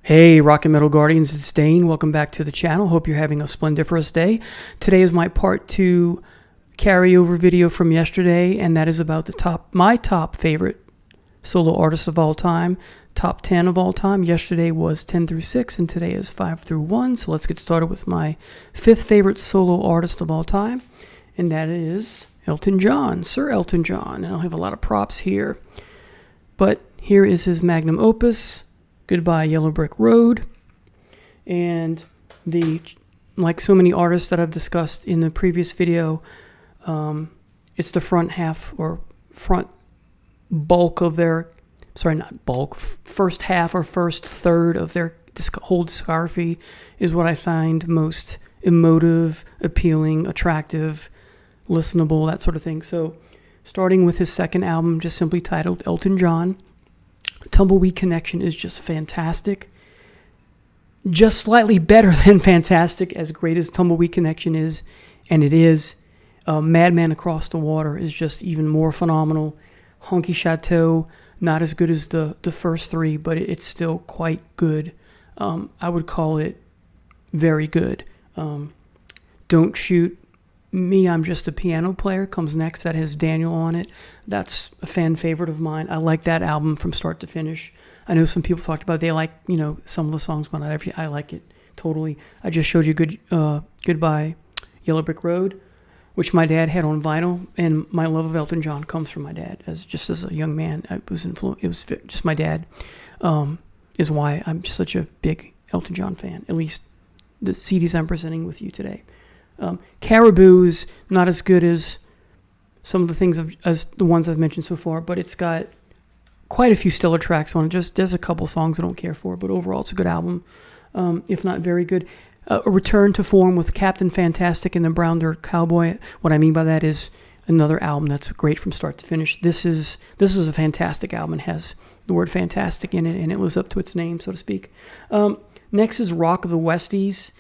Hey, Rock and Metal Guardians, it's Dane. Welcome back to the channel. Hope you're having a splendiferous day. Today is my part 2 carryover video from yesterday, and that is about my top favorite solo artists of all time, top 10 of all time. Yesterday was 10 through 6, and today is 5 through 1. So let's get started with my 5th favorite solo artist of all time, and that is Elton John, Sir Elton John. And I'll have a lot of props here, but here is his magnum opus, Goodbye Yellow Brick Road. And like so many artists that I've discussed in the previous video, it's the front bulk of their, first half or first third of their whole discography is what I find most emotive, appealing, attractive, listenable, that sort of thing. So starting with his second album, just simply titled Elton John, Tumbleweed Connection is just fantastic. Just slightly better than fantastic, as great as Tumbleweed Connection is, and it is. Madman Across the Water is just even more phenomenal. Honky Chateau, not as good as the first three, but it's still quite good. I would call it very good. Don't Shoot Me, I'm Just a Piano Player comes next. That has Daniel on it. That's a fan favorite of mine. I like that album from start to finish. I know some people talked about they like, some of the songs, but not every. I like it totally. I just showed you Goodbye Yellow Brick Road, which my dad had on vinyl, and my love of Elton John comes from my dad. As a young man, it was just my dad is why I'm just such a big Elton John fan. At least the CDs I'm presenting with you today. Caribou is not as good as some of the things as the ones I've mentioned so far, but it's got quite a few stellar tracks on it. There's a couple songs I don't care for, but overall it's a good album, if not very good. A return to form with Captain Fantastic and the Brown Dirt Cowboy. What I mean by that is another album that's great from start to finish. This is a fantastic album. It has the word fantastic in it, and it lives up to its name, so to speak. Next is Rock of the Westies.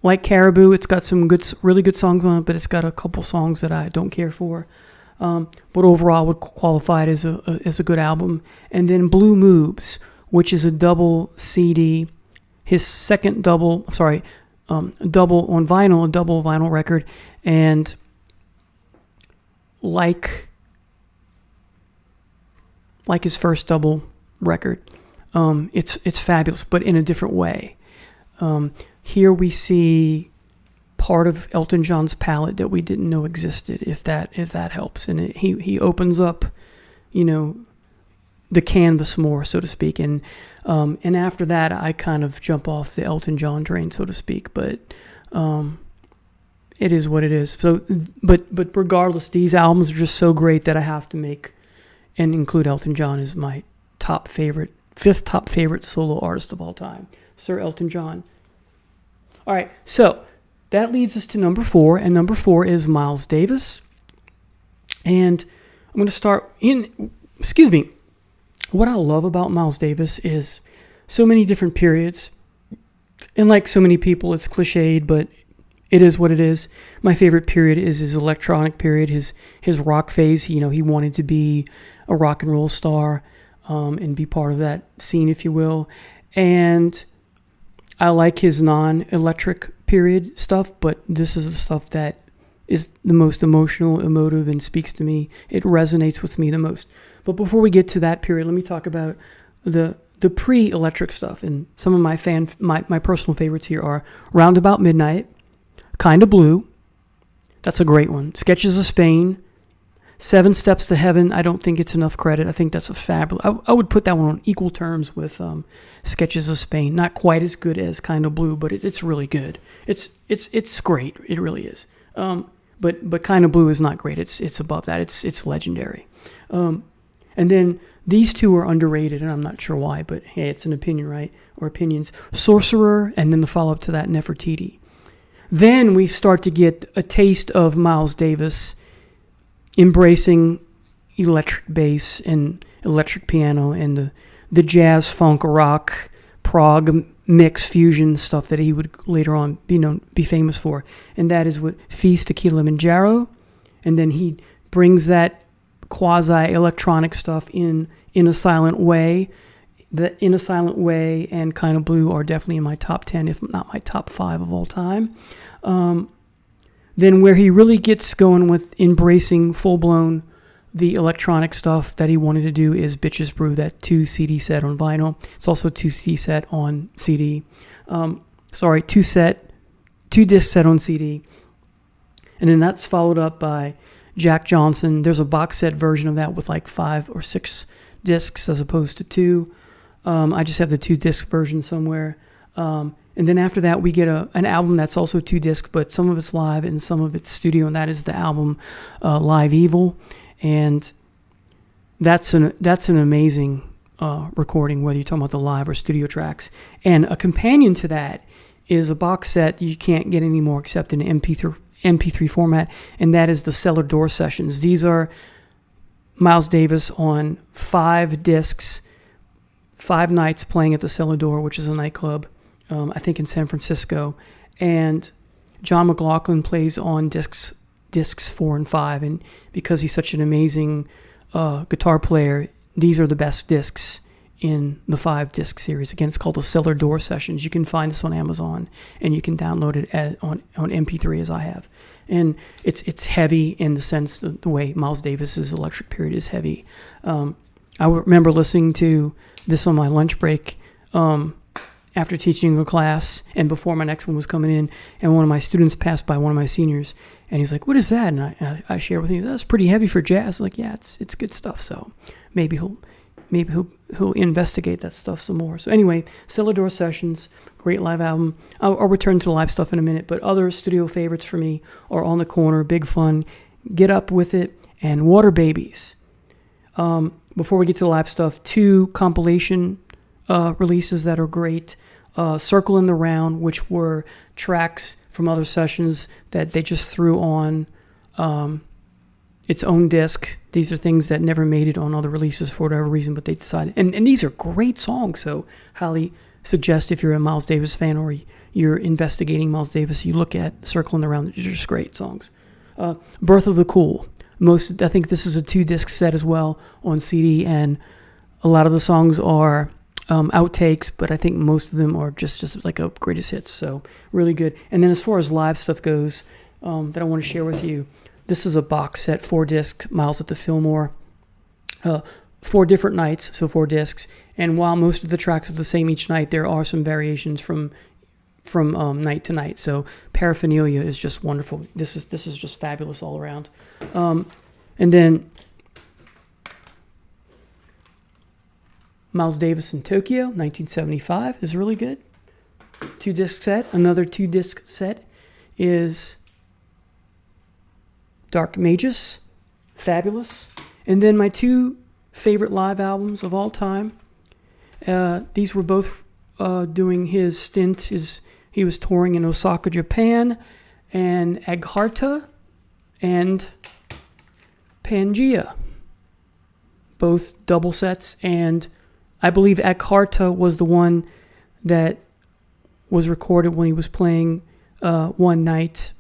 Like Caribou, it's got some really good songs on it, but it's got a couple songs that I don't care for. But overall, I would qualify it as a good album. And then Blue Moves, which is a double CD, his second double on vinyl, a double vinyl record, and like his first double record, it's fabulous, but in a different way. Here we see part of Elton John's palette that we didn't know existed, if that helps. And he opens up, the canvas more, so to speak. And after that, I kind of jump off the Elton John train, so to speak. But it is what it is. So, but regardless, these albums are just so great that I have to make and include Elton John as my fifth top favorite solo artist of all time, Sir Elton John. All right, so that leads us to number 4, and number 4 is Miles Davis. And I'm going to start what I love about Miles Davis is so many different periods. And like so many people, it's cliched, but it is what it is. My favorite period is his electronic period, his rock phase. He wanted to be a rock and roll star and be part of that scene, if you will. And I like his non-electric period stuff, but this is the stuff that is the most emotional, emotive, and speaks to me. It resonates with me the most. But before we get to that period, let me talk about the pre-electric stuff. And some of my personal favorites here are Roundabout Midnight, Kinda Blue. That's a great one. Sketches of Spain, 7 Steps to Heaven. I don't think it's enough credit. I think that's a fabulous. I would put that one on equal terms with Sketches of Spain. Not quite as good as Kinda Blue, but it's really good. It's great. It really is. But Kinda Blue is not great. It's above that. It's legendary. And then these two are underrated, and I'm not sure why, but hey, it's an opinion, right? Or opinions. Sorcerer, and then the follow-up to that, Nefertiti. Then we start to get a taste of Miles Davis embracing electric bass and electric piano and the jazz, funk, rock, prog mix fusion stuff that he would later on be famous for. And that is what Feast to Kilimanjaro. And then he brings that quasi-electronic stuff in a silent way The In a Silent Way and Kind of Blue are definitely in my top 10, if not my top 5 of all time. Then where he really gets going with embracing full-blown the electronic stuff that he wanted to do is Bitches Brew, that 2 CD set on vinyl. It's also 2 CD set on CD. 2 disc set on CD. And then that's followed up by Jack Johnson. There's a box set version of that with like 5 or 6 discs as opposed to 2. I just have the 2 disc version somewhere. And then after that, we get an album that's also 2 discs, but some of it's live and some of it's studio, and that is the album Live Evil. And that's an amazing recording, whether you're talking about the live or studio tracks. And a companion to that is a box set you can't get anymore except in MP3 format, and that is the Cellar Door Sessions. These are Miles Davis on 5 discs, 5 nights playing at the Cellar Door, which is a nightclub, I think in San Francisco. And John McLaughlin plays on discs 4 and 5. And because he's such an amazing guitar player, these are the best discs in the 5 disc series. Again, it's called the Cellar Door Sessions. You can find this on Amazon, and you can download it on MP3 as I have. And it's heavy in the sense the way Miles Davis's Electric Period is heavy. I remember listening to this on my lunch break after teaching a class and before my next one was coming in, and one of my students passed by, one of my seniors, and he's like, "What is that?" And I shared with him, "That's pretty heavy for jazz." I'm like, yeah, it's good stuff. So maybe he'll investigate that stuff some more. So anyway, Cellar Door Sessions, great live album. I'll return to the live stuff in a minute, but other studio favorites for me are On the Corner, Big Fun, Get Up With It, and Water Babies. Before we get to the live stuff, 2 compilation releases that are great. Circle in the Round, which were tracks from other sessions that they just threw on its own disc. These are things that never made it on other releases for whatever reason, but they decided. And these are great songs, so highly suggest if you're a Miles Davis fan or you're investigating Miles Davis, you look at Circle in the Round. They're just great songs. Birth of the Cool. I think this is a 2 disc set as well on CD, and a lot of the songs are outtakes, but I think most of them are just like a greatest hits, so really good. And then as far as live stuff goes that I want to share with you, this is a box set, 4 discs, Miles at the Fillmore, 4 different nights, so 4 discs. And while most of the tracks are the same each night, there are some variations from night to night. So Paraphernalia is just wonderful. This is just fabulous all around. And then Miles Davis in Tokyo, 1975, is really good. 2 disc set. Another 2 disc set is Dark Magus, fabulous. And then my 2 favorite live albums of all time. These were both doing his stint. He was touring in Osaka, Japan, and Agharta and Pangea, both double sets. And I believe Agharta was the one that was recorded when he was playing one night,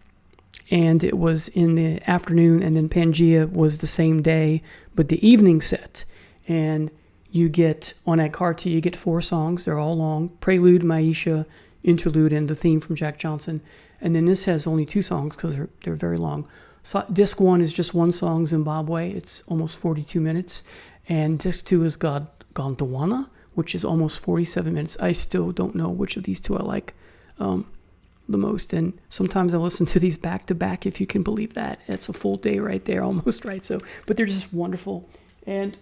and it was in the afternoon, and then Pangea was the same day, but the evening set. And you get, on Agharta, you get 4 songs. They're all long. Prelude, Maisha, Interlude, and the theme from Jack Johnson. And then this has only 2 songs because they're very long. So disc 1 is just 1 song, Zimbabwe. It's almost 42 minutes. And disc 2 is Gondwana, which is almost 47 minutes. I still don't know which of these 2 I like the most. And sometimes I listen to these back to back, if you can believe that. It's a full day right there, almost, right? So, but they're just wonderful. And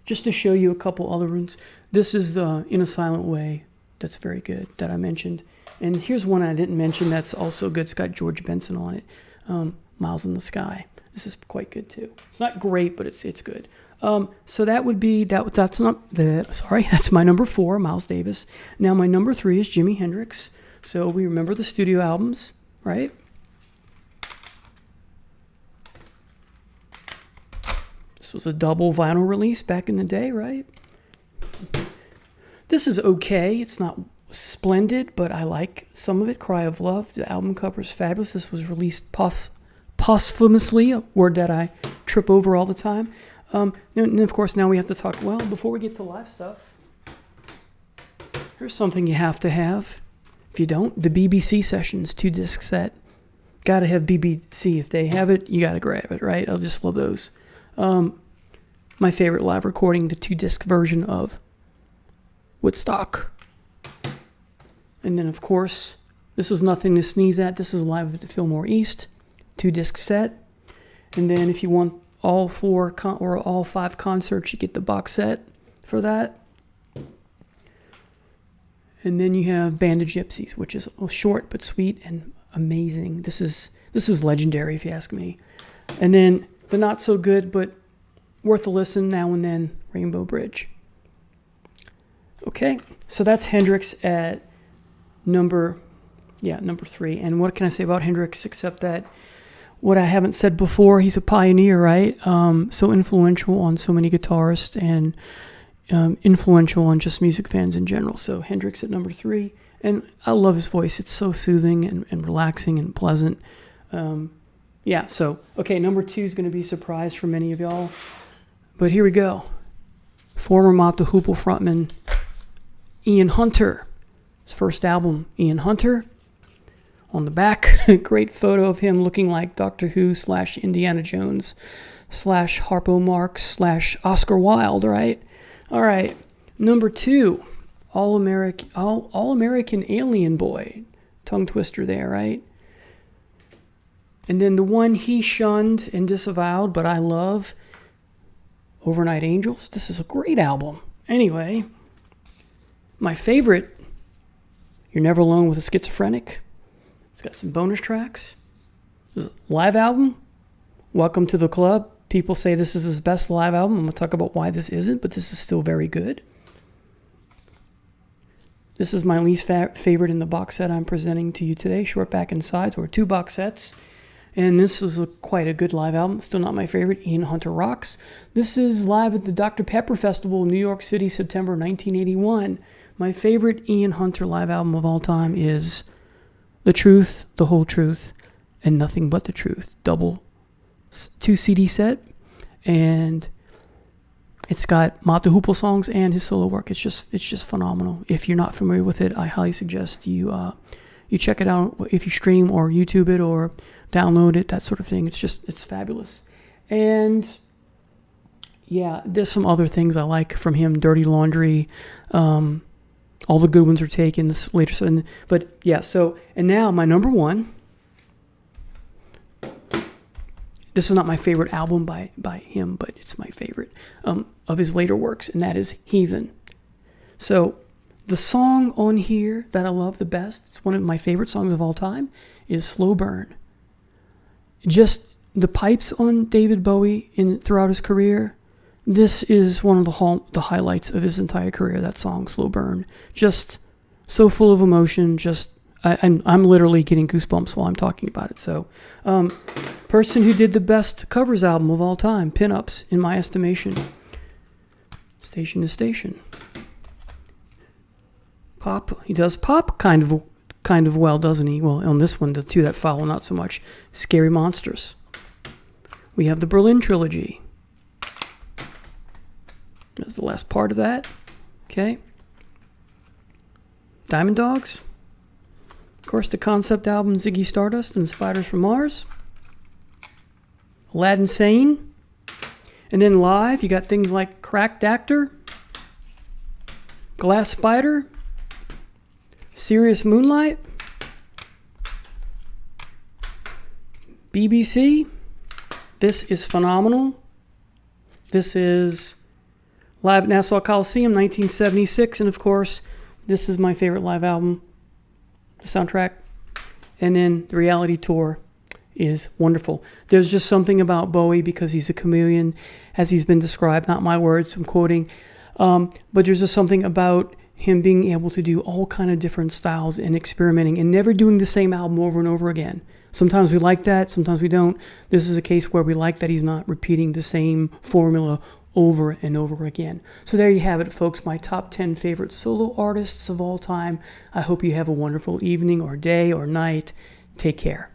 just to show you a couple other ones, this is the In a Silent Way. That's very good, that I mentioned. And here's one I didn't mention that's also good. It's got George Benson on it. Miles in the Sky. This is quite good too. It's not great, but it's good. So that would be that's my number 4, Miles Davis. Now my number 3 is Jimi Hendrix. So we remember the studio albums, right? This was a double vinyl release back in the day, right? This is okay. It's not splendid, but I like some of it. Cry of Love. The album cover is fabulous. This was released posthumously, a word that I trip over all the time. And of course, now we have to talk, well, before we get to live stuff, here's something you have to have. If you don't, the BBC Sessions 2-disc set. Gotta have BBC. If they have it, you gotta grab it, right? I just love those. My favorite live recording, the 2-disc version of Woodstock. And then, of course, this is Nothing to Sneeze At. This is live at the Fillmore East, 2-disc set. And then if you want all 4 or all 5 concerts, you get the box set for that. And then you have Band of Gypsies, which is short but sweet and amazing. This is legendary, if you ask me. And then the not so good but worth a listen now and then, Rainbow Bridge. Okay, so that's Hendrix at number 3. And what can I say about Hendrix except that what I haven't said before, he's a pioneer, right? So influential on so many guitarists and influential on just music fans in general. So Hendrix at number 3. And I love his voice. It's so soothing and relaxing and pleasant. Okay, number 2 is going to be a surprise for many of y'all. But here we go. Former Mott the Hoople frontman Ian Hunter. His first album, Ian Hunter. On the back, great photo of him looking like Doctor Who / Indiana Jones / Harpo Marx / Oscar Wilde, right? All right, number 2, All-American Alien Boy. Tongue twister there, right? And then the one he shunned and disavowed, but I love, Overnight Angels. This is a great album. Anyway, my favorite, You're Never Alone with a Schizophrenic. It's got some bonus tracks. This is a live album. Welcome to the club. People say this is his best live album. I'm going to talk about why this isn't, but this is still very good. This is my least favorite in the box set I'm presenting to you today, Short Back and Sides, or 2 box sets. And this is quite a good live album. Still not my favorite, Ian Hunter Rocks. This is live at the Dr. Pepper Festival in New York City, September 1981. My favorite Ian Hunter live album of all time is The Truth, The Whole Truth, and Nothing But the Truth. Double 2 CD set. And it's got Mott the Hoople songs and his solo work. It's just phenomenal. If you're not familiar with it, I highly suggest you check it out. If you stream or YouTube it or download it, that sort of thing. It's fabulous. And yeah, there's some other things I like from him. Dirty Laundry. All the good ones are taken. This later, but yeah. So and now my number 1. This is not my favorite album by him, but it's my favorite of his later works, and that is Heathen. So the song on here that I love the best, it's one of my favorite songs of all time, is Slow Burn. Just the pipes on David Bowie throughout his career, this is one of the highlights of his entire career, that song, Slow Burn. Just so full of emotion, I'm literally getting goosebumps while I'm talking about it. So, person who did the best covers album of all time, Pinups, in my estimation. Station to Station. Pop, he does pop kind of well, doesn't he? Well, on this one, the 2 that follow, not so much. Scary Monsters. We have the Berlin Trilogy. That's the last part of that. Okay. Diamond Dogs. Of course, the concept album Ziggy Stardust and Spiders from Mars. Aladdin Sane. And then live, you got things like Cracked Actor, Glass Spider, Serious Moonlight, BBC. This is phenomenal. This is live at Nassau Coliseum, 1976. And of course, this is my favorite live album, the soundtrack. And then the reality tour is wonderful. There's just something about Bowie, because he's a chameleon, as he's been described, not my words, I'm quoting. But there's just something about him being able to do all kind of different styles and experimenting and never doing the same album over and over again. Sometimes we like that, sometimes we don't. This is a case where we like that he's not repeating the same formula over and over again. So there you have it, folks, my top 10 favorite solo artists of all time. I hope you have a wonderful evening or day or night. Take care.